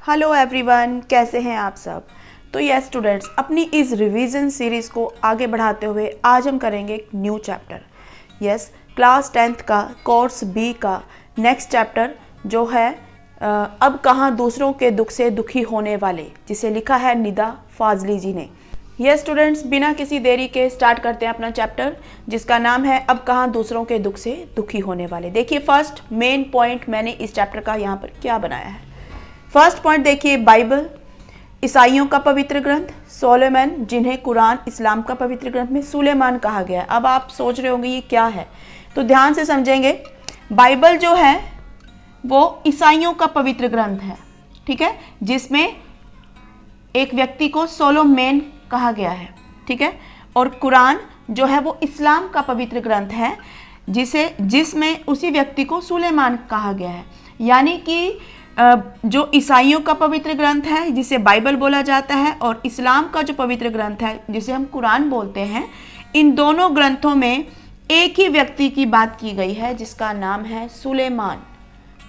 Hello everyone, कैसे हैं आप सब। तो यस स्टूडेंट्स, अपनी इस रिवीजन सीरीज़ को आगे बढ़ाते हुए आज हम करेंगे एक new chapter. Yes, class 10th का कोर्स बी का नेक्स्ट चैप्टर जो है अब कहाँ दूसरों के दुख से दुखी होने वाले, जिसे लिखा है निदा फाजली जी ने। यस स्टूडेंट्स, बिना किसी देरी के स्टार्ट करते हैं अपना चैप्टर, जिसका नाम है अब कहाँ दूसरों के दुख से दुखी होने वाले। देखिए, फर्स्ट मेन पॉइंट मैंने इस चैप्टर का यहाँ पर क्या बनाया है। फर्स्ट पॉइंट देखिए, बाइबल ईसाइयों का पवित्र ग्रंथ, सोलोमन जिन्हें कुरान इस्लाम का पवित्र ग्रंथ में सुलेमान कहा गया है। अब आप सोच रहे होंगे ये क्या है, तो ध्यान से समझेंगे। बाइबल जो है वो ईसाइयों का पवित्र ग्रंथ है, ठीक है, जिसमें एक व्यक्ति को सोलोमन कहा गया है, ठीक है। और कुरान जो है वो इस्लाम का पवित्र ग्रंथ है, जिसमें उसी व्यक्ति को सुलेमान कहा गया है। यानी कि जो ईसाइयों का पवित्र ग्रंथ है जिसे बाइबल बोला जाता है, और इस्लाम का जो पवित्र ग्रंथ है जिसे हम कुरान बोलते हैं, इन दोनों ग्रंथों में एक ही व्यक्ति की बात की गई है जिसका नाम है सुलेमान,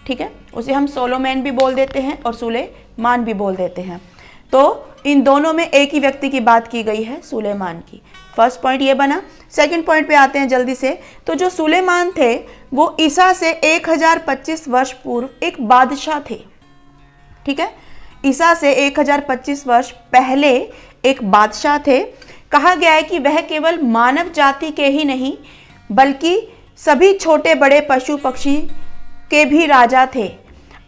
ठीक है। उसे हम सोलोमन भी बोल देते हैं और सुलेमान भी बोल देते हैं। तो इन दोनों में एक ही व्यक्ति की बात की गई है, सुलेमान की। फर्स्ट पॉइंट ये बना। सेकंड पॉइंट पे आते हैं जल्दी से। तो जो सुलेमान थे वो ईसा से 1025 वर्ष पूर्व एक बादशाह थे, ठीक है। ईसा से 1025 वर्ष पहले एक बादशाह थे। कहा गया है कि वह केवल मानव जाति के ही नहीं बल्कि सभी छोटे बड़े पशु पक्षी के भी राजा थे।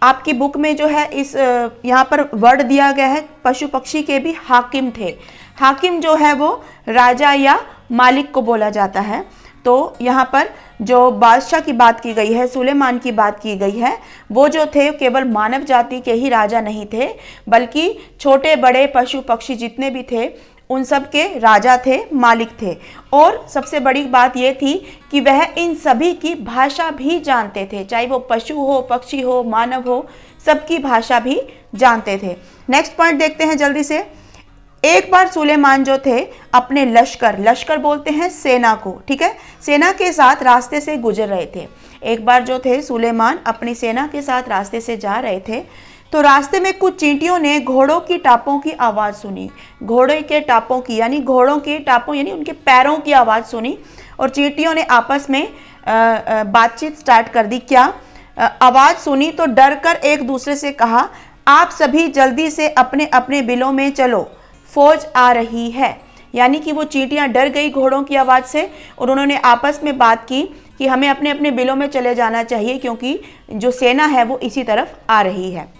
आपकी बुक में जो है इस यहाँ पर वर्ड दिया गया है, पशु पक्षी के भी हाकिम थे। हाकिम जो है वो राजा या मालिक को बोला जाता है। तो यहाँ पर जो बादशाह की बात की गई है, सुलेमान की बात की गई है, वो जो थे केवल मानव जाति के ही राजा नहीं थे बल्कि छोटे बड़े पशु पक्षी जितने भी थे उन सब के राजा थे, मालिक थे। और सबसे बड़ी बात ये थी कि वह इन सभी की भाषा भी जानते थे, चाहे वो पशु हो, पक्षी हो, मानव हो, सबकी भाषा भी जानते थे। नेक्स्ट पॉइंट देखते हैं जल्दी से। एक बार सुलेमान जो थे अपने लश्कर बोलते हैं सेना को, ठीक है, सेना के साथ रास्ते से गुजर रहे थे। एक बार जो थे सुलेमान अपनी सेना के साथ रास्ते से जा रहे थे, तो रास्ते में कुछ चींटियों ने घोड़ों की टापों की आवाज़ सुनी। घोड़े के टापों की यानी घोड़ों के टापों यानी उनके पैरों की आवाज़ सुनी, और चींटियों ने आपस में बातचीत स्टार्ट कर दी। क्या आवाज़ सुनी तो डर कर एक दूसरे से कहा, आप सभी जल्दी से अपने अपने बिलों में चलो, फौज आ रही है। यानी कि वो चींटियां डर गई घोड़ों की आवाज़ से, और उन्होंने आपस में बात की कि हमें अपने अपने बिलों में चले जाना चाहिए क्योंकि जो सेना है वो इसी तरफ आ रही है।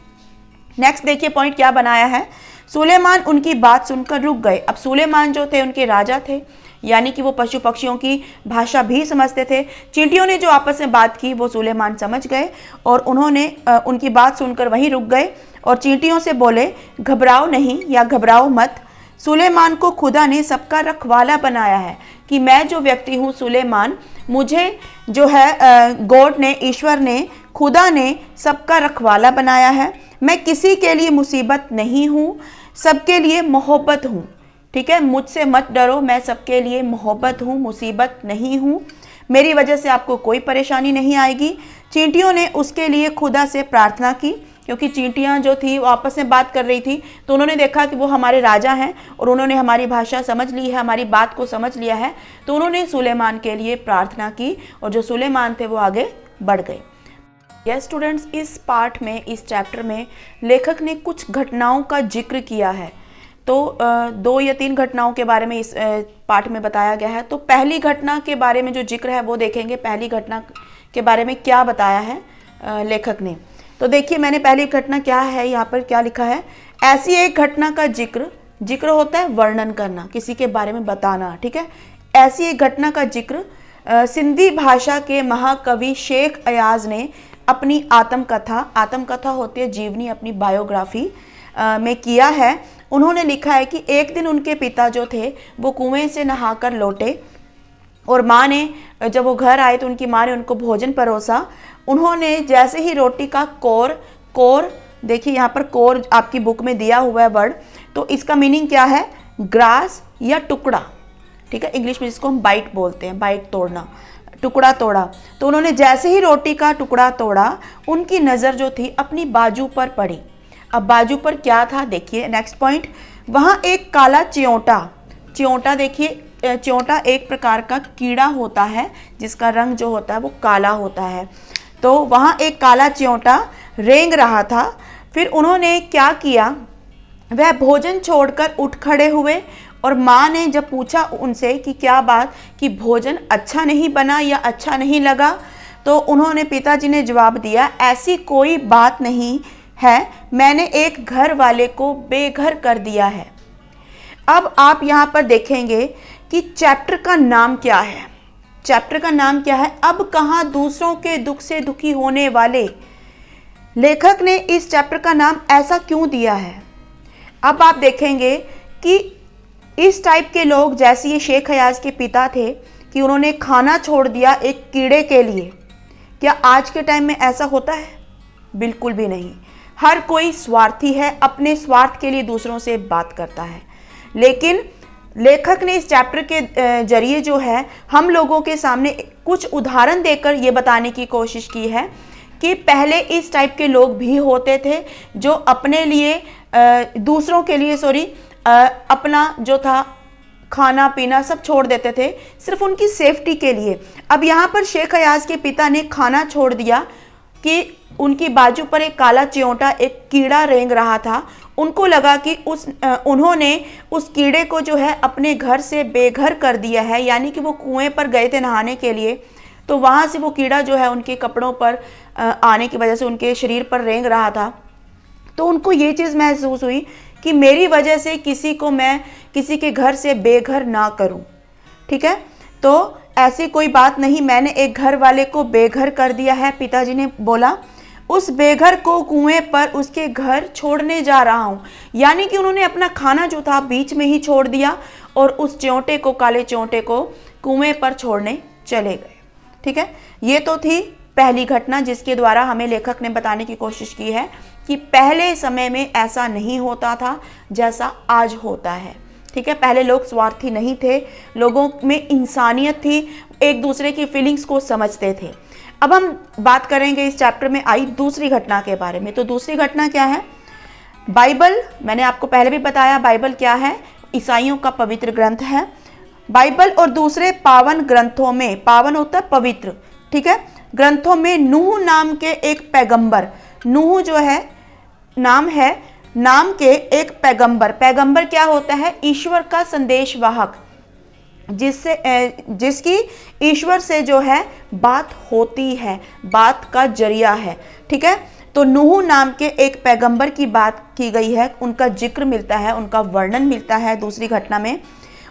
नेक्स्ट देखिए पॉइंट क्या बनाया है। सुलेमान उनकी बात सुनकर रुक गए। अब सुलेमान जो थे उनके राजा थे, यानी कि वो पशु पक्षियों की भाषा भी समझते थे। चींटियों ने जो आपस में बात की वो सुलेमान समझ गए और उन्होंने उनकी बात सुनकर वहीं रुक गए और चींटियों से बोले, घबराओ नहीं या घबराओ मत, सुलेमान को खुदा ने सबका रखवाला बनाया है। कि मैं जो व्यक्ति हूँ सुलेमान, मुझे जो है गॉड ने, ईश्वर ने, खुदा ने सबका रखवाला बनाया है। मैं किसी के लिए मुसीबत नहीं हूँ, सबके लिए मोहब्बत हूँ, ठीक है। मुझसे मत डरो, मैं सबके लिए मोहब्बत हूँ, मुसीबत नहीं हूँ। मेरी वजह से आपको कोई परेशानी नहीं आएगी। चींटियों ने उसके लिए खुदा से प्रार्थना की, क्योंकि चींटियां जो थी वो आपस में बात कर रही थी, तो उन्होंने देखा कि वो हमारे राजा हैं और उन्होंने हमारी भाषा समझ ली है, हमारी बात को समझ लिया है, तो उन्होंने सुलेमान के लिए प्रार्थना की और जो सुलेमान थे वो आगे बढ़ गए। यस स्टूडेंट्स, इस पार्ट में, इस चैप्टर में लेखक ने कुछ घटनाओं का जिक्र किया है। तो 2 या 3 घटनाओं के बारे में इस पार्ट में बताया गया है। तो पहली घटना के बारे में जो जिक्र है वो देखेंगे। पहली घटना के बारे में क्या बताया है लेखक ने। तो देखिए, मैंने पहली घटना क्या है, यहाँ पर क्या लिखा है। ऐसी एक घटना का जिक्र होता है वर्णन करना, किसी के बारे में बताना, ठीक है। ऐसी एक घटना का जिक्र सिंधी भाषा के महाकवि शेख अयाज ने अपनी आत्मकथा होती है जीवनी, अपनी बायोग्राफी में किया है। उन्होंने लिखा है कि एक दिन उनके पिता जो थे वो कुएं से नहाकर लौटे और माँ ने, जब वो घर आए तो उनकी माँ ने उनको भोजन परोसा। उन्होंने जैसे ही रोटी का कोर देखिए, यहाँ पर कोर आपकी बुक में दिया हुआ है वर्ड, तो इसका मीनिंग क्या है, ग्रास या टुकड़ा, ठीक है। इंग्लिश में जिसको हम बाइट बोलते हैं, बाइट तोड़ना, टुकड़ा तोड़ा। तो उन्होंने जैसे ही रोटी का टुकड़ा तोड़ा, उनकी नज़र जो थी अपनी बाजू पर पड़ी। अब बाजू पर क्या था, देखिए नेक्स्ट पॉइंट, वहाँ एक काला च्योंटा, च्योंटा देखिए, च्योंटा एक प्रकार का कीड़ा होता है जिसका रंग जो होता है वो काला होता है। तो वहाँ एक काला च्योंटा रेंग रहा था। फिर उन्होंने क्या किया, वह भोजन छोड़कर उठ खड़े हुए और माँ ने जब पूछा उनसे कि क्या बात, कि भोजन अच्छा नहीं बना या अच्छा नहीं लगा, तो उन्होंने, पिताजी ने जवाब दिया, ऐसी कोई बात नहीं है, मैंने एक घर वाले को बेघर कर दिया है। अब आप यहाँ पर देखेंगे कि चैप्टर का नाम क्या है। चैप्टर का नाम क्या है, अब कहाँ दूसरों के दुख से दुखी होने वाले। लेखक ने इस चैप्टर का नाम ऐसा क्यों दिया है। अब आप देखेंगे कि इस टाइप के लोग, जैसे ये शेख हयाज के पिता थे कि उन्होंने खाना छोड़ दिया एक कीड़े के लिए, क्या आज के टाइम में ऐसा होता है? बिल्कुल भी नहीं। हर कोई स्वार्थी है, अपने स्वार्थ के लिए दूसरों से बात करता है। लेकिन लेखक ने इस चैप्टर के जरिए जो है हम लोगों के सामने कुछ उदाहरण देकर ये बताने की कोशिश की है कि पहले इस टाइप के लोग भी होते थे जो अपने लिए दूसरों के लिए अपना जो था खाना पीना सब छोड़ देते थे, सिर्फ उनकी सेफ्टी के लिए। अब यहाँ पर शेख हयाज के पिता ने खाना छोड़ दिया कि उनकी बाजू पर एक काला च्योंटा, एक कीड़ा रेंग रहा था। उनको लगा कि उन्होंने उस कीड़े को जो है अपने घर से बेघर कर दिया है, यानी कि वो कुएं पर गए थे नहाने के लिए, तो वहाँ से वो कीड़ा जो है उनके कपड़ों पर आने की वजह से उनके शरीर पर रेंग रहा था। तो उनको ये चीज़ महसूस हुई कि मेरी वजह से किसी को मैं किसी के घर से बेघर ना करूं। ठीक है, तो ऐसी कोई बात नहीं, मैंने एक घर वाले को बेघर कर दिया है। पिताजी ने बोला, उस बेघर को कुएं पर उसके घर छोड़ने जा रहा हूं। यानी कि उन्होंने अपना खाना जो था बीच में ही छोड़ दिया और उस च्योंटे को, काले च्योंटे को कुएं पर छोड़ने चले गए। ठीक है, ये तो थी पहली घटना जिसके द्वारा हमें लेखक ने बताने की कोशिश की है कि पहले समय में ऐसा नहीं होता था जैसा आज होता है। ठीक है, पहले लोग स्वार्थी नहीं थे, लोगों में इंसानियत थी, एक दूसरे की फीलिंग्स को समझते थे। अब हम बात करेंगे इस चैप्टर में आई दूसरी घटना के बारे में। तो दूसरी घटना क्या है, बाइबल, मैंने आपको पहले भी बताया बाइबल क्या है, ईसाइयों का पवित्र ग्रंथ है। बाइबल और दूसरे पावन ग्रंथों में, पावन होता है पवित्र, ठीक है, ग्रंथों में नूह नाम के एक पैगंबर, नूह जो है नाम है, नाम के एक पैगंबर, पैगंबर क्या होता है, ईश्वर का संदेशवाहक, जिसकी ईश्वर से जो है बात होती है, बात का जरिया है। ठीक है, तो नूह नाम के एक पैगंबर की बात की गई है, उनका जिक्र मिलता है, उनका वर्णन मिलता है दूसरी घटना में।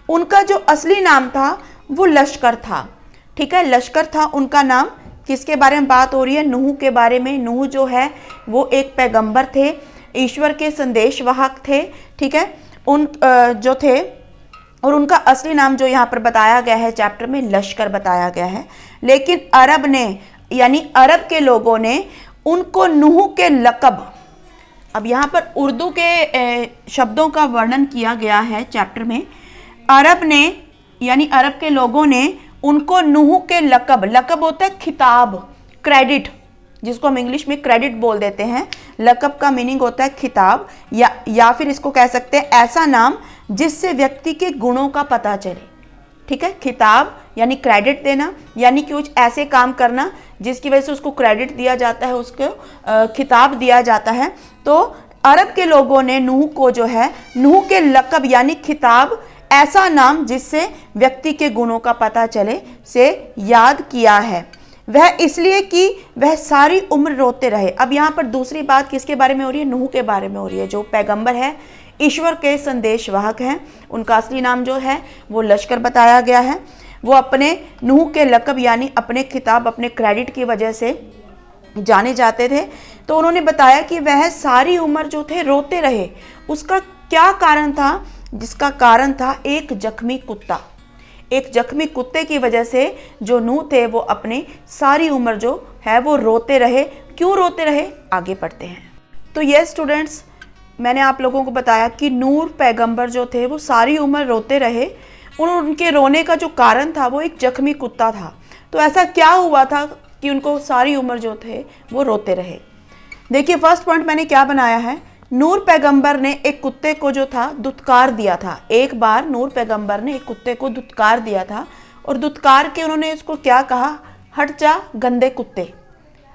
उनका जो असली नाम था वो लश्कर था। ठीक है, लश्कर था उनका नाम। किसके बारे में बात हो रही है, नूह के बारे में। नूह जो है वो एक पैगंबर थे, ईश्वर के संदेशवाहक थे। ठीक है, उन जो थे, और उनका असली नाम जो यहाँ पर बताया गया है चैप्टर में, लश्कर बताया गया है। लेकिन अरब ने, यानी अरब के लोगों ने उनको नूह के लक़ब, अब यहाँ पर उर्दू के शब्दों का वर्णन किया गया है चैप्टर में। अरब ने, यानी अरब के लोगों ने उनको नूह के लक़ब, लक़ब होता है खिताब, क्रेडिट, जिसको हम इंग्लिश में क्रेडिट बोल देते हैं। लक़ब का मीनिंग होता है खिताब, या फिर इसको कह सकते हैं ऐसा नाम जिससे व्यक्ति के गुणों का पता चले। ठीक है, खिताब यानी क्रेडिट देना, यानी कि कुछ ऐसे काम करना जिसकी वजह से उसको क्रेडिट दिया जाता है, उसको खिताब दिया जाता है। तो अरब के लोगों ने नूह को जो है, नूह के लक़ब यानी खिताब, ऐसा नाम जिससे व्यक्ति के गुणों का पता चले, से याद किया है। वह इसलिए कि वह सारी उम्र रोते रहे। अब यहाँ पर दूसरी बात किसके बारे में हो रही है, नूह के बारे में हो रही है, जो पैगंबर है, ईश्वर के संदेशवाहक हैं। उनका असली नाम जो है वो लश्कर बताया गया है। वो अपने नूह के लक़ब यानी अपने खिताब, अपने क्रेडिट की वजह से जाने जाते थे। तो उन्होंने बताया कि वह सारी उम्र जो थे रोते रहे। उसका क्या कारण था, जिसका कारण था एक जख्मी कुत्ता। एक जख्मी कुत्ते की वजह से जो नूह थे वो अपनी सारी उम्र जो है वो रोते रहे। क्यों रोते रहे, आगे पढ़ते हैं। तो ये स्टूडेंट्स, मैंने आप लोगों को बताया कि नूह पैगंबर जो थे वो सारी उम्र रोते रहे। उनके रोने का जो कारण था वो एक जख्मी कुत्ता था। तो ऐसा क्या हुआ था कि उनको सारी उम्र जो थे वो रोते रहे। देखिए फर्स्ट पॉइंट मैंने क्या बनाया है, नूह पैगंबर ने एक कुत्ते को जो था दुत्कार दिया था। एक बार नूह पैगंबर ने एक कुत्ते को दुत्कार दिया था और दुत्कार के उन्होंने उसको क्या कहा, हट जा गंदे कुत्ते,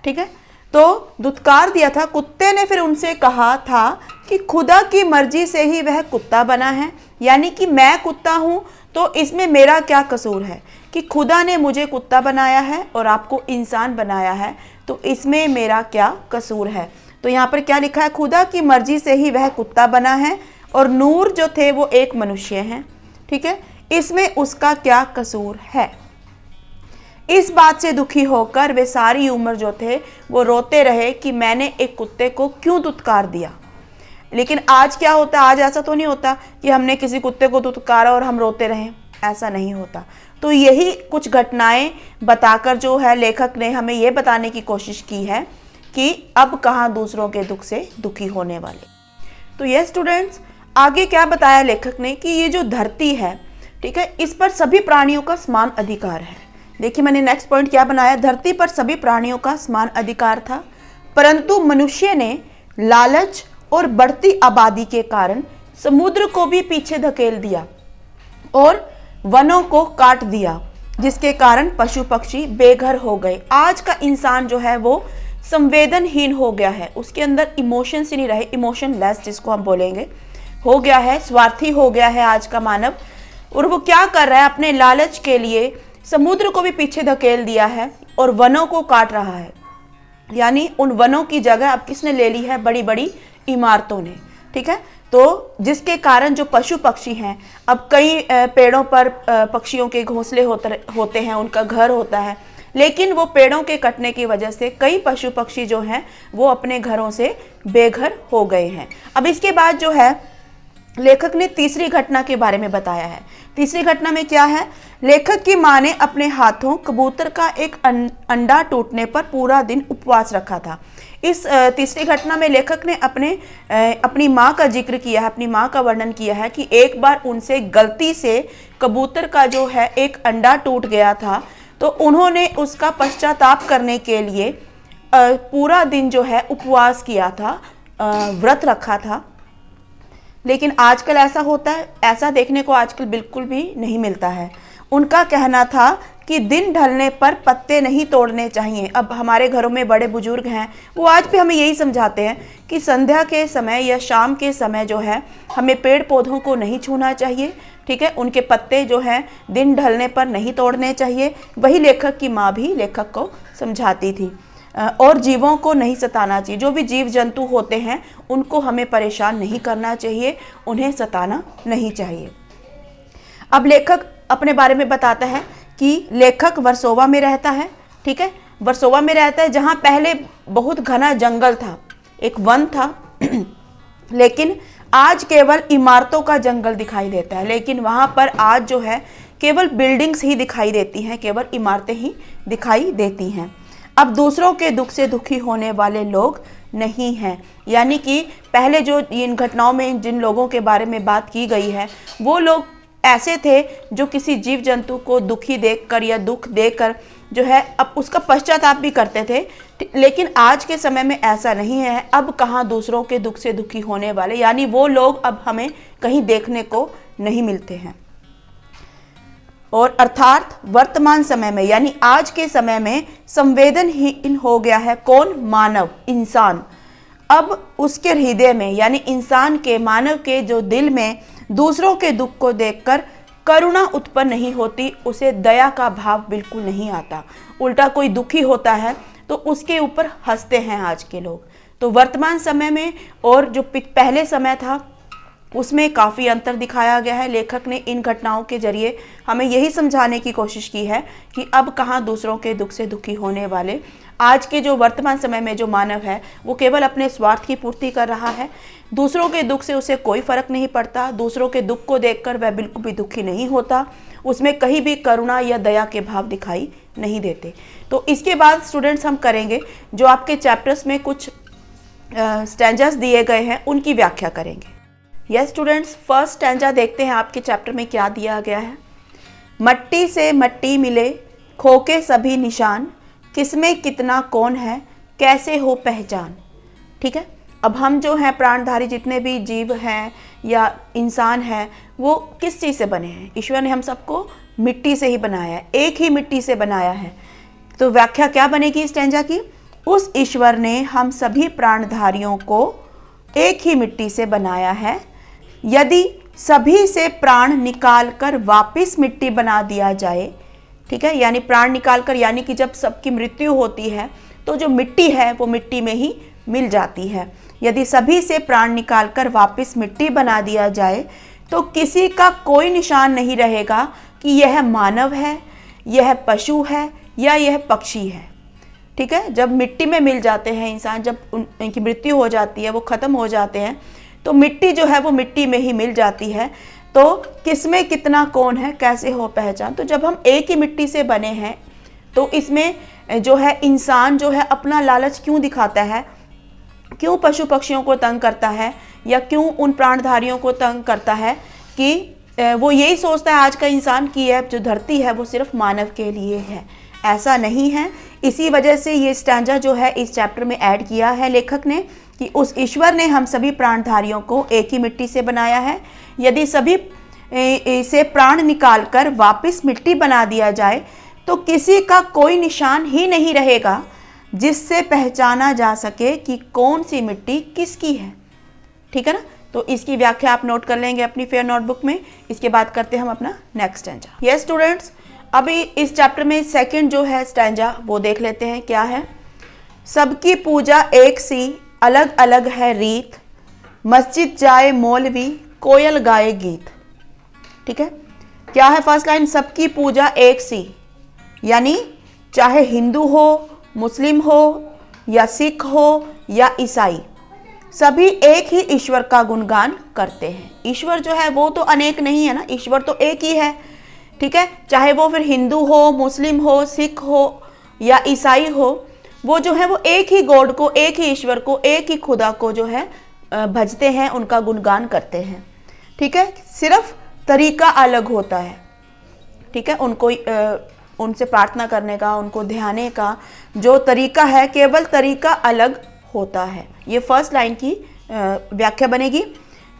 ठीक है। तो दुत्कार दिया था। कुत्ते ने फिर उनसे कहा था कि खुदा की मर्जी से ही वह कुत्ता बना है, यानी कि मैं कुत्ता हूँ तो इसमें मेरा क्या कसूर है कि खुदा ने मुझे कुत्ता बनाया है और आपको इंसान बनाया है, तो इसमें मेरा क्या कसूर है। तो यहाँ पर क्या लिखा है, खुदा की मर्जी से ही वह कुत्ता बना है और नूर जो थे वो एक मनुष्य हैं, ठीक है, इसमें उसका क्या कसूर है। इस बात से दुखी होकर वे सारी उम्र जो थे वो रोते रहे कि मैंने एक कुत्ते को क्यों दुत्कार दिया। लेकिन आज क्या होता है, आज ऐसा तो नहीं होता कि हमने किसी कुत्ते को दुत्कारा और हम रोते रहें, ऐसा नहीं होता। तो यही कुछ घटनाएं बताकर जो है लेखक ने हमें ये बताने की कोशिश की है कि अब कहाँ दूसरों के दुख से दुखी होने वाले। तो ये स्टूडेंट्स आगे क्या बताया लेखक ने कि ये जो धरती है, ठीक है, इस पर सभी प्राणियों का समान अधिकार है। देखिए मैंने नेक्स्ट पॉइंट क्या बनाया, धरती पर सभी प्राणियों का समान अधिकार था, परंतु मनुष्य ने लालच और बढ़ती आबादी के कारण समुद्र को भी पीछे धकेल दिया और वनों को काट दिया, जिसके कारण पशु पक्षी बेघर हो गए। आज का इंसान जो है वो संवेदनहीन हो गया है, उसके अंदर इमोशंस ही नहीं रहे, इमोशनलेस जिसको हम बोलेंगे, हो गया है, स्वार्थी हो गया है आज का मानव। और वो क्या कर रहा है, अपने लालच के लिए समुद्र को भी पीछे धकेल दिया है और वनों को काट रहा है, यानी उन वनों की जगह अब किसने ले ली है, बड़ी बड़ी इमारतों ने, ठीक है। तो जिसके कारण जो पशु पक्षी हैं, अब कई पेड़ों पर पक्षियों के घोंसले होते हैं, उनका घर होता है, लेकिन वो पेड़ों के कटने की वजह से कई पशु पक्षी जो हैं वो अपने घरों से बेघर हो गए हैं। अब इसके बाद जो है लेखक ने तीसरी घटना के बारे में बताया है। तीसरी घटना में क्या है, लेखक की मां ने अपने हाथों कबूतर का एक अंडा टूटने पर पूरा दिन उपवास रखा था। इस तीसरी घटना में लेखक ने अपनी मां का जिक्र किया है, अपनी मां का वर्णन किया है कि एक बार उनसे गलती से कबूतर का जो है एक अंडा टूट गया था, तो उन्होंने उसका पश्चाताप करने के लिए पूरा दिन जो है उपवास किया था, व्रत रखा था। लेकिन आजकल ऐसा होता है, ऐसा देखने को आजकल बिल्कुल भी नहीं मिलता है। उनका कहना था कि दिन ढलने पर पत्ते नहीं तोड़ने चाहिए। अब हमारे घरों में बड़े बुजुर्ग हैं, वो आज भी हमें यही समझाते हैं कि संध्या के समय या शाम के समय जो है हमें पेड़ पौधों को नहीं छूना चाहिए, ठीक है, उनके पत्ते जो हैं दिन ढलने पर नहीं तोड़ने चाहिए। वही लेखक की माँ भी लेखक को समझाती थी। और जीवों को नहीं सताना चाहिए, जो भी जीव जंतु होते हैं उनको हमें परेशान नहीं करना चाहिए, उन्हें सताना नहीं चाहिए। अब लेखक अपने बारे में बताता है कि लेखक वर्सोवा में रहता है, ठीक है, वर्सोवा में रहता है जहाँ पहले बहुत घना जंगल था, एक वन था, लेकिन आज केवल इमारतों का जंगल दिखाई देता है। लेकिन वहाँ पर आज जो है केवल बिल्डिंग्स ही दिखाई देती हैं, केवल इमारतें ही दिखाई देती हैं। अब दूसरों के दुख से दुखी होने वाले लोग नहीं हैं, यानी कि पहले जो इन घटनाओं में जिन लोगों के बारे में बात की गई है वो लोग ऐसे थे जो किसी जीव जंतु को दुखी देखकर या दुख देकर जो है अब उसका पश्चाताप भी करते थे। लेकिन आज के समय में ऐसा नहीं है। अब कहाँ दूसरों के दुख से दुखी होने वाले, यानी वो लोग अब हमें कहीं देखने को नहीं मिलते हैं। और अर्थात वर्तमान समय में यानी आज के समय में संवेदनहीन हो गया है कौन, मानव, इंसान। अब उसके हृदय में यानी इंसान के, मानव के जो दिल में दूसरों के दुख को देखकर करुणा उत्पन्न नहीं होती, उसे दया का भाव बिल्कुल नहीं आता। उल्टा कोई दुखी होता है तो उसके ऊपर हंसते हैं आज के लोग। तो वर्तमान समय में और जो पहले समय था उसमें काफ़ी अंतर दिखाया गया है। लेखक ने इन घटनाओं के जरिए हमें यही समझाने की कोशिश की है कि अब कहाँ दूसरों के दुख से दुखी होने वाले। आज के जो वर्तमान समय में जो मानव है वो केवल अपने स्वार्थ की पूर्ति कर रहा है, दूसरों के दुख से उसे कोई फर्क नहीं पड़ता। दूसरों के दुख को देखकर वह बिल्कुल भी दुखी नहीं होता, उसमें कहीं भी करुणा या दया के भाव दिखाई नहीं देते। तो इसके बाद स्टूडेंट्स हम करेंगे जो आपके चैप्टर्स में कुछ स्टैंजास दिए गए हैं उनकी व्याख्या करेंगे। यस स्टूडेंट्स, फर्स्ट स्टैंजा देखते हैं आपके चैप्टर में क्या दिया गया है। मट्टी से मट्टी मिले, खो के सभी निशान, किसमें कितना कौन है, कैसे हो पहचान। ठीक है, अब हम जो हैं प्राणधारी जितने भी जीव हैं या इंसान हैं वो किस चीज़ से बने हैं? ईश्वर ने हम सबको मिट्टी से ही बनाया है, एक ही मिट्टी से बनाया है। तो व्याख्या क्या बनेगी इस स्टैंजा की? उस ईश्वर ने हम सभी प्राणधारियों को एक ही मिट्टी से बनाया है। यदि सभी से प्राण निकालकर वापस मिट्टी बना दिया जाए, ठीक है, यानी प्राण निकालकर, यानी कि जब सबकी मृत्यु होती है तो जो मिट्टी है वो मिट्टी में ही मिल जाती है। यदि सभी से प्राण निकालकर वापस मिट्टी बना दिया जाए तो किसी का कोई निशान नहीं रहेगा कि यह मानव है, यह पशु है या यह पक्षी है। ठीक है, जब मिट्टी में मिल जाते हैं इंसान, जब उनकी मृत्यु हो जाती है, वो ख़त्म हो जाते हैं, तो मिट्टी जो है वो मिट्टी में ही मिल जाती है। तो किसमें कितना कौन है, कैसे हो पहचान। तो जब हम एक ही मिट्टी से बने हैं तो इसमें जो है इंसान जो है अपना लालच क्यों दिखाता है, क्यों पशु पक्षियों को तंग करता है या क्यों उन प्राणधारियों को तंग करता है कि वो यही सोचता है आज का इंसान कि यह जो धरती है वो सिर्फ मानव के लिए है। ऐसा नहीं है। इसी वजह से ये स्टैंजा जो है इस चैप्टर में ऐड किया है लेखक ने कि उस ईश्वर ने हम सभी प्राणधारियों को एक ही मिट्टी से बनाया है। यदि सभी से प्राण निकालकर वापस मिट्टी बना दिया जाए तो किसी का कोई निशान ही नहीं रहेगा जिससे पहचाना जा सके कि कौन सी मिट्टी किसकी है। ठीक है ना, तो इसकी व्याख्या आप नोट कर लेंगे अपनी फेयर नोटबुक में। इसके बाद करते हैं हम अपना नेक्स्ट स्टैंजा। यस स्टूडेंट्स, अभी इस चैप्टर में सेकंड जो है स्टैंजा वो देख लेते हैं क्या है। सबकी पूजा एक सी, अलग अलग है रीत, मस्जिद जाए मौलवी, कोयल गाए गीत। ठीक है, क्या है फर्स्ट लाइन? सबकी पूजा एक सी, यानी चाहे हिंदू हो, मुस्लिम हो या सिख हो या ईसाई, सभी एक ही ईश्वर का गुणगान करते हैं। ईश्वर जो है वो तो अनेक नहीं है ना, ईश्वर तो एक ही है। ठीक है, चाहे वो फिर हिंदू हो, मुस्लिम हो, सिख हो या ईसाई हो, वो जो है वो एक ही गॉड को, एक ही ईश्वर को, एक ही खुदा को जो है भजते हैं, उनका गुणगान करते हैं। ठीक है, सिर्फ तरीका अलग होता है। ठीक है, उनको उनसे प्रार्थना करने का, उनको ध्याने का जो तरीका है, केवल तरीका अलग होता है। ये फर्स्ट लाइन की व्याख्या बनेगी।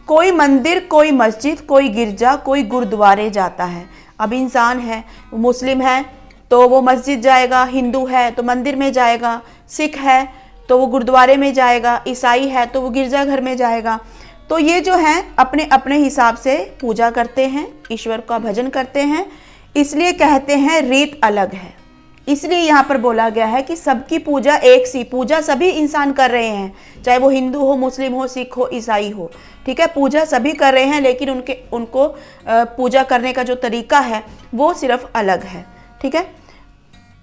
कोई मंदिर, कोई मस्जिद, कोई गिरजा, कोई गुरुद्वारे जाता है। अब इंसान है, मुस्लिम है तो वो मस्जिद जाएगा, हिंदू है तो मंदिर में जाएगा, सिख है तो वो गुरुद्वारे में जाएगा, ईसाई है तो वो गिरजाघर में जाएगा। तो ये जो है अपने अपने हिसाब से पूजा करते हैं, ईश्वर का भजन करते हैं, इसलिए कहते हैं रीत अलग है। इसलिए यहाँ पर बोला गया है कि सबकी पूजा एक सी, पूजा सभी इंसान कर रहे हैं, चाहे वो हिंदू हो, मुस्लिम हो, सिख हो, ईसाई हो। ठीक है, पूजा सभी कर रहे हैं, लेकिन उनको पूजा करने का जो तरीका है वो सिर्फ अलग है। ठीक है,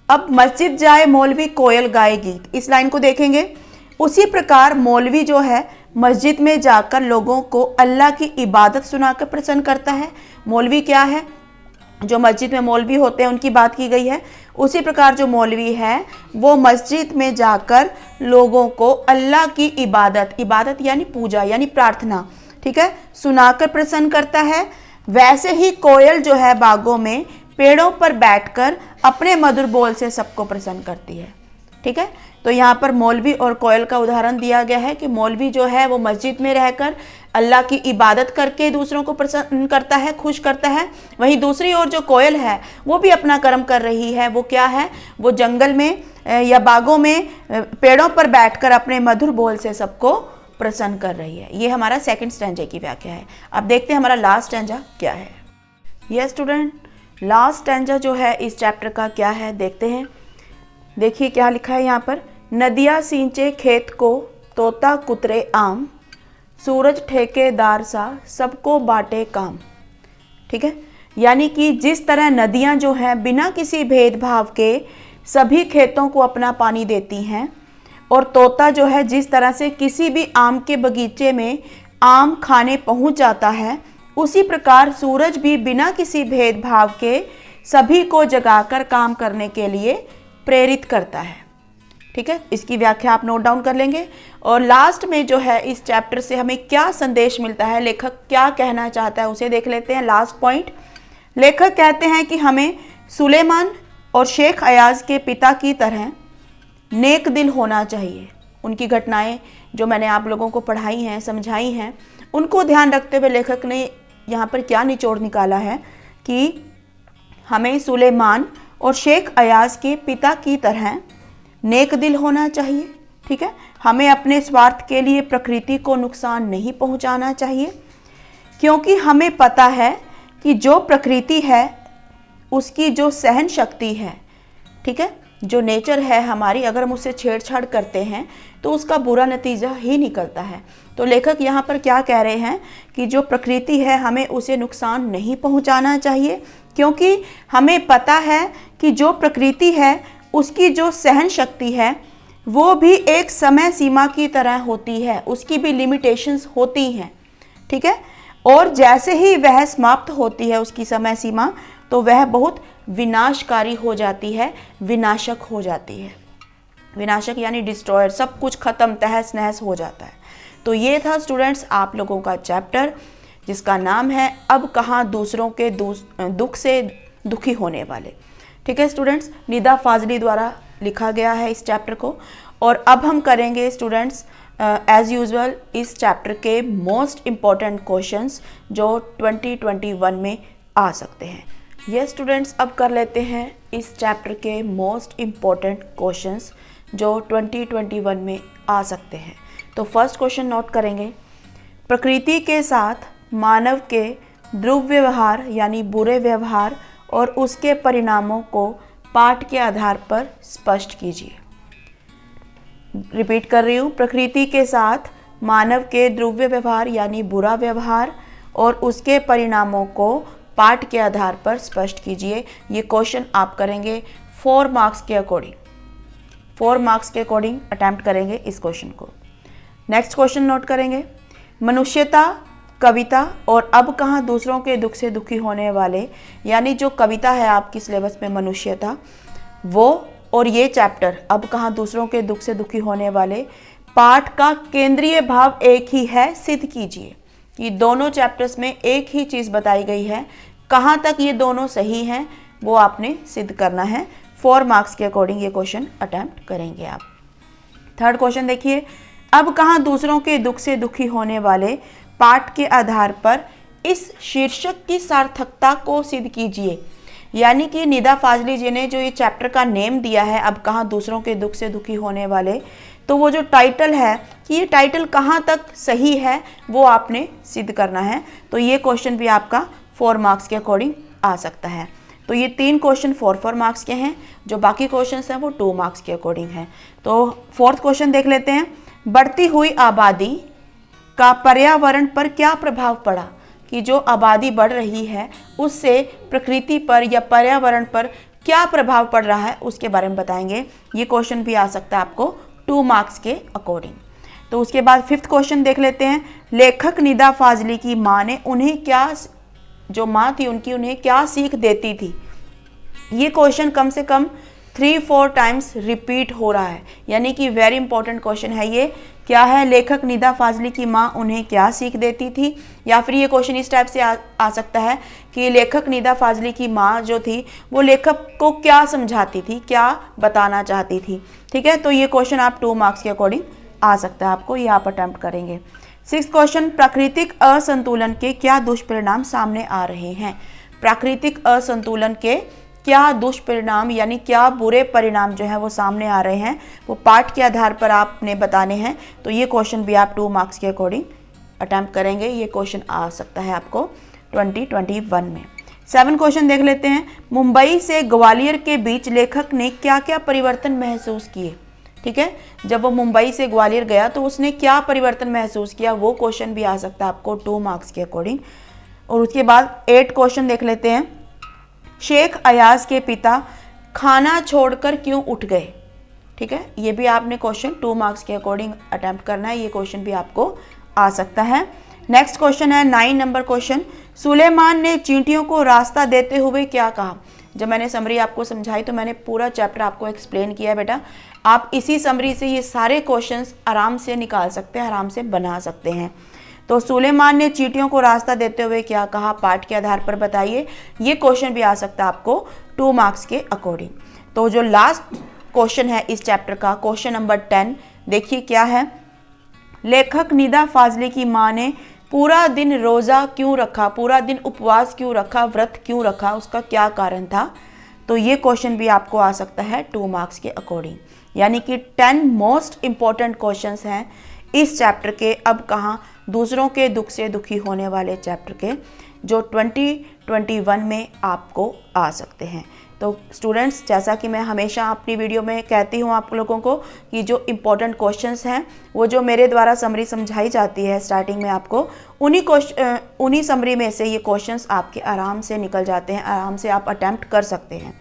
अब मस्जिद जाए मौलवी, कोयल गाए गीत, इस लाइन को देखेंगे। उसी प्रकार मौलवी जो है मस्जिद में जाकर लोगों को अल्लाह की इबादत सुनाकर प्रसन्न करता है। मौलवी क्या है? जो मस्जिद में मौलवी होते हैं उनकी बात की गई है। उसी प्रकार जो मौलवी है वो मस्जिद में जाकर लोगों को अल्लाह की इबादत, इबादत यानी पूजा यानी प्रार्थना, ठीक है, सुनाकर प्रसन्न करता है। वैसे ही कोयल जो है बागों में, पेड़ों पर बैठकर अपने मधुर बोल से सबको प्रसन्न करती है। ठीक है, तो यहाँ पर मौलवी और कोयल का उदाहरण दिया गया है कि मौलवी जो है वो मस्जिद में रहकर अल्लाह की इबादत करके दूसरों को प्रसन्न करता है, खुश करता है। वहीं दूसरी ओर जो कोयल है वो भी अपना कर्म कर रही है। वो क्या है? वो जंगल में या बागों में पेड़ों पर बैठकर अपने मधुर बोल से सबको प्रसन्न कर रही है। ये हमारा सेकंड स्टैंजा की व्याख्या है। अब देखते हैं हमारा लास्ट स्टैंजा क्या है। यस स्टूडेंट, लास्ट स्टैंजा जो है इस चैप्टर का क्या है देखते हैं। देखिए क्या लिखा है यहाँ पर। नदियाँ सींचे खेत को, तोता कुतरे आम, सूरज ठेकेदार सा सबको बांटे काम। ठीक है, यानी कि जिस तरह नदियाँ जो हैं बिना किसी भेदभाव के सभी खेतों को अपना पानी देती हैं, और तोता जो है जिस तरह से किसी भी आम के बगीचे में आम खाने पहुंच जाता है, उसी प्रकार सूरज भी बिना किसी भेदभाव के सभी को जगाकर काम करने के लिए प्रेरित करता है। ठीक है, इसकी व्याख्या आप नोट डाउन कर लेंगे। और लास्ट में जो है इस चैप्टर से हमें क्या संदेश मिलता है, लेखक क्या कहना चाहता है उसे देख लेते हैं। लास्ट पॉइंट, लेखक कहते हैं कि हमें सुलेमान और शेख अयाज के पिता की तरह नेक दिल होना चाहिए। उनकी घटनाएं जो मैंने आप लोगों को पढ़ाई हैं, समझाई हैं, उनको ध्यान रखते हुए लेखक ने यहाँ पर क्या निचोड़ निकाला है कि हमें सुलेमान और शेख अयाज के पिता की तरह नेक दिल होना चाहिए। ठीक है, हमें अपने स्वार्थ के लिए प्रकृति को नुकसान नहीं पहुंचाना चाहिए, क्योंकि हमें पता है कि जो प्रकृति है उसकी जो सहन शक्ति है, ठीक है, जो नेचर है हमारी, अगर हम उससे छेड़छाड़ करते हैं तो उसका बुरा नतीजा ही निकलता है। तो लेखक यहाँ पर क्या कह रहे हैं कि जो प्रकृति है हमें उसे नुकसान नहीं पहुँचाना चाहिए, क्योंकि हमें पता है कि जो प्रकृति है उसकी जो सहन शक्ति है वो भी एक समय सीमा की तरह होती है, उसकी भी लिमिटेशंस होती हैं। ठीक है, और जैसे ही वह समाप्त होती है उसकी समय सीमा, तो वह बहुत विनाशकारी हो जाती है, विनाशक हो जाती है। विनाशक यानी डिस्ट्रॉयर, सब कुछ खत्म तहस नहस हो जाता है। तो ये था स्टूडेंट्स आप लोगों का चैप्टर जिसका नाम है अब कहाँ दूसरों के दुख से दुखी होने वाले। ठीक है स्टूडेंट्स, निदा फाजली द्वारा लिखा गया है इस चैप्टर को। और अब हम करेंगे स्टूडेंट्स एज यूजुअल इस चैप्टर के मोस्ट इम्पॉर्टेंट क्वेश्चंस जो 2021 में आ सकते हैं। ये स्टूडेंट्स अब कर लेते हैं इस चैप्टर के मोस्ट इम्पॉर्टेंट क्वेश्चंस जो 2021 में आ सकते हैं। तो फर्स्ट क्वेश्चन नोट करेंगे, प्रकृति के साथ मानव के दुर्व्यवहार यानी बुरे व्यवहार और उसके परिणामों को पाठ के आधार पर स्पष्ट कीजिए। रिपीट कर रही हूँ, प्रकृति के साथ मानव के ध्रुव्य व्यवहार यानी बुरा व्यवहार और उसके परिणामों को पाठ के आधार पर स्पष्ट कीजिए। ये क्वेश्चन आप करेंगे 4 मार्क्स के अकॉर्डिंग, 4 मार्क्स के अकॉर्डिंग अटैम्प्ट करेंगे इस क्वेश्चन को। नेक्स्ट क्वेश्चन नोट करेंगे, मनुष्यता कविता और अब कहाँ दूसरों के दुख से दुखी होने वाले, यानी जो कविता है आपकी सिलेबस में मनुष्यता, वो और ये चैप्टर अब कहाँ दूसरों के दुख से दुखी होने वाले, पाठ का केंद्रीय भाव एक ही है, सिद्ध कीजिए कि दोनों चैप्टर्स में एक ही चीज़ बताई गई है, कहाँ तक ये दोनों सही हैं वो आपने सिद्ध करना है। 4 मार्क्स के अकॉर्डिंग ये क्वेश्चन अटैम्प्ट करेंगे आप। थर्ड क्वेश्चन देखिए, अब कहाँ दूसरों के दुख से दुखी होने वाले, पाठ के आधार पर इस शीर्षक की सार्थकता को सिद्ध कीजिए। यानी कि निदा फाजली जी ने जो ये चैप्टर का नेम दिया है अब कहाँ दूसरों के दुख से दुखी होने वाले, तो वो जो टाइटल है कि ये टाइटल कहाँ तक सही है वो आपने सिद्ध करना है। तो ये क्वेश्चन भी आपका 4 मार्क्स के अकॉर्डिंग आ सकता है। तो ये 3 क्वेश्चन 4 मार्क्स के हैं, जो बाकी क्वेश्चन हैं वो 2 मार्क्स के अकॉर्डिंग हैं। तो फोर्थ क्वेश्चन देख लेते हैं, बढ़ती हुई आबादी का पर्यावरण पर क्या प्रभाव पड़ा, कि जो आबादी बढ़ रही है उससे प्रकृति पर या पर्यावरण पर क्या प्रभाव पड़ रहा है उसके बारे में बताएंगे। ये क्वेश्चन भी आ सकता है आपको 2 मार्क्स के अकॉर्डिंग। तो उसके बाद 5th क्वेश्चन देख लेते हैं, लेखक निदा फाजली की माँ ने उन्हें क्या, जो माँ थी उनकी उन्हें क्या सीख देती थी। ये क्वेश्चन कम से कम 3-4 टाइम्स रिपीट हो रहा है, यानी कि वेरी इंपॉर्टेंट क्वेश्चन है ये। क्या है, लेखक निदा फाजली की माँ उन्हें क्या सीख देती थी, या फिर ये क्वेश्चन इस टाइप से आ सकता है कि लेखक निदा फाजली की माँ जो थी वो लेखक को क्या समझाती थी, क्या बताना चाहती थी। ठीक है, तो ये क्वेश्चन आप 2 मार्क्स के अकॉर्डिंग आ सकता है आपको, ये आप अटैम्प्ट करेंगे। 6th क्वेश्चन, प्राकृतिक असंतुलन के क्या दुष्परिणाम सामने आ रहे हैं। प्राकृतिक असंतुलन के क्या दुष्परिणाम यानी क्या बुरे परिणाम जो है वो सामने आ रहे हैं, वो पाठ के आधार पर आपने बताने हैं। तो ये क्वेश्चन भी आप 2 मार्क्स के अकॉर्डिंग अटैम्प्ट करेंगे। ये क्वेश्चन आ सकता है आपको 2021 में। 7 क्वेश्चन देख लेते हैं, मुंबई से ग्वालियर के बीच लेखक ने क्या क्या परिवर्तन महसूस किए। ठीक है, जब वो मुंबई से ग्वालियर गया तो उसने क्या परिवर्तन महसूस किया, वो क्वेश्चन भी आ सकता है आपको 2 मार्क्स के अकॉर्डिंग। और उसके बाद 8 क्वेश्चन देख लेते हैं, शेख अयाज के पिता खाना छोड़कर क्यों उठ गए। ठीक है, ये भी आपने क्वेश्चन 2 मार्क्स के अकॉर्डिंग अटेम्प्ट करना है, ये क्वेश्चन भी आपको आ सकता है। नेक्स्ट क्वेश्चन है 9 नंबर क्वेश्चन, सुलेमान ने चींटियों को रास्ता देते हुए क्या कहा। जब मैंने समरी आपको समझाई तो मैंने पूरा चैप्टर आपको एक्सप्लेन किया बेटा, आप इसी समरी से ये सारे क्वेश्चंस आराम से निकाल सकते हैं, आराम से बना सकते हैं। तो सुलेमान ने चींटियों को रास्ता देते हुए क्या कहा, पाठ के आधार पर बताइए। ये क्वेश्चन भी आ सकता है आपको 2 मार्क्स के अकॉर्डिंग। तो जो लास्ट क्वेश्चन है इस चैप्टर का, क्वेश्चन नंबर 10, देखिए क्या है। लेखक निदा फाजली की माँ ने पूरा दिन रोज़ा क्यों रखा, पूरा दिन उपवास क्यों रखा, व्रत क्यों रखा, उसका क्या कारण था। तो ये क्वेश्चन भी आपको आ सकता है 2 मार्क्स के अकॉर्डिंग। यानी कि 10 मोस्ट इंपॉर्टेंट क्वेश्चंस हैं इस चैप्टर के। अब कहाँ, दूसरों के दुख से दुखी होने वाले चैप्टर के, जो 2021 में आपको आ सकते हैं। तो स्टूडेंट्स, जैसा कि मैं हमेशा अपनी वीडियो में कहती हूँ आप लोगों को कि जो इम्पोर्टेंट क्वेश्चंस हैं वो जो मेरे द्वारा समरी समझाई जाती है स्टार्टिंग में आपको, उन्हीं समरी में से ये क्वेश्चंस आपके आराम से निकल जाते हैं, आराम से आप अटैम्प्ट कर सकते हैं।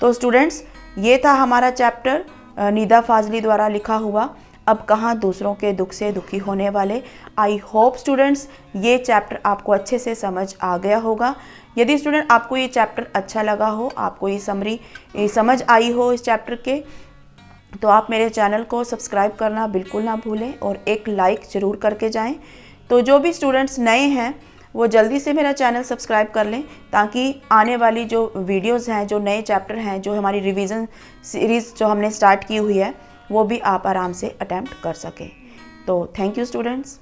तो स्टूडेंट्स, ये था हमारा चैप्टर निदा फाजली द्वारा लिखा हुआ अब कहाँ, दूसरों के दुख से दुखी होने वाले। आई होप स्टूडेंट्स ये चैप्टर आपको अच्छे से समझ आ गया होगा। यदि स्टूडेंट आपको ये चैप्टर अच्छा लगा हो, आपको ये समरी समझ आई हो इस चैप्टर के, तो आप मेरे चैनल को सब्सक्राइब करना बिल्कुल ना भूलें और एक लाइक ज़रूर करके जाएं। तो जो भी स्टूडेंट्स नए हैं वो जल्दी से मेरा चैनल सब्सक्राइब कर लें, ताकि आने वाली जो वीडियोज़ हैं, जो नए चैप्टर हैं, जो हमारी रिवीजन सीरीज़ जो हमने स्टार्ट की हुई है, वो भी आप आराम से अटैम्प्ट कर सकें। तो थैंक यू स्टूडेंट्स।